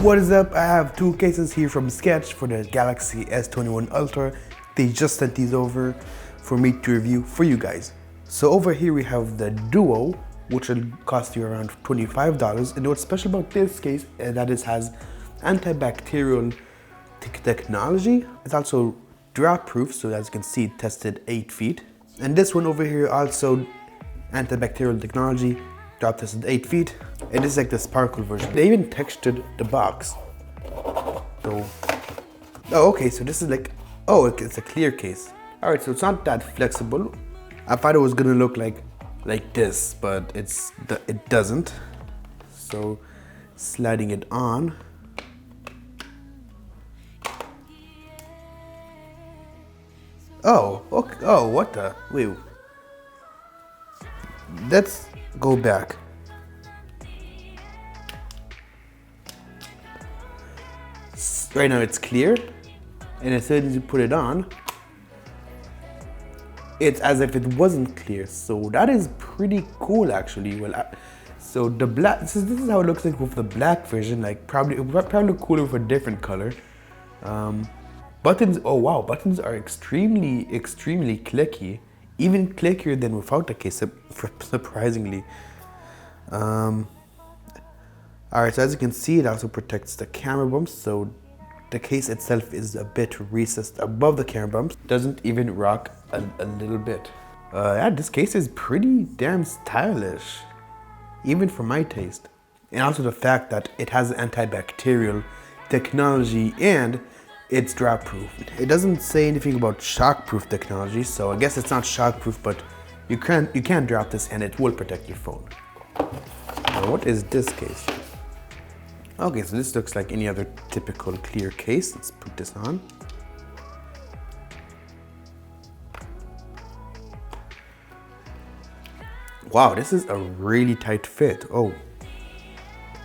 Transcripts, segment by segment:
What is up? I have two cases here from SKECH for the Galaxy S21 Ultra. They just sent these over for me to review for you guys. So over here we have the Duo, which will cost you around $25. And what's special about this case is that it has antibacterial technology. It's also drought proof, so as you can see, it tested 8 feet. And this one over here also antibacterial technology, drought tested 8 feet. And this is like the sparkle version. They even textured the box. So, oh, okay, so this is like, oh, it's a clear case. All right, so it's not that flexible. I thought it was gonna look like this, but it doesn't. So, sliding it on. Oh, okay. Oh, what the? Wait. Let's go back. Right now it's clear, and as soon as you put it on, it's as if it wasn't clear. So that is pretty cool, actually. Well, so the black. This is how it looks like with the black version. Like probably look cooler with a different color. Buttons. Oh wow, buttons are extremely clicky. Even clickier than without the case, surprisingly. Alright, so as you can see, it also protects the camera bumps, so the case itself is a bit recessed above the camera bumps. Doesn't even rock a little bit. Yeah, this case is pretty damn stylish, even for my taste. And also the fact that it has antibacterial technology and it's drought proof. It doesn't say anything about shock proof technology, so I guess it's not shock proof, but you can drop this and it will protect your phone. Now, what is this case? Okay, so this looks like any other typical clear case. Let's put this on. Wow, this is a really tight fit. Oh,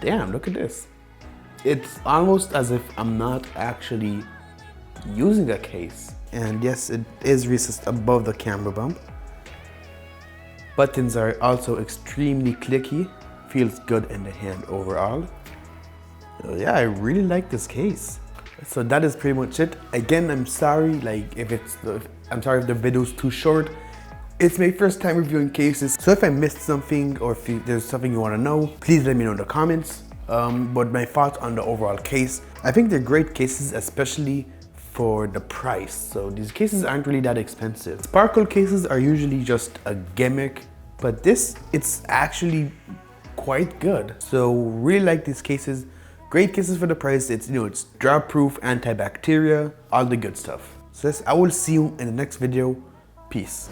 damn, look at this. It's almost as if I'm not actually using a case. And yes, it is recessed above the camera bump. Buttons are also extremely clicky. Feels good in the hand overall. So yeah, I really like this case. So that is pretty much it. Again, I'm sorry, I'm sorry if the video is too short. It's my first time reviewing cases. So if I missed something or if there's something you want to know, please let me know in the comments. But my thoughts on the overall case, I think they're great cases, especially for the price. So these cases aren't really that expensive. Sparkle cases are usually just a gimmick, but it's actually quite good. So really like these cases. Great cases for the price. It's drought proof, antibacterial, all the good stuff. So I will see you in the next video. Peace.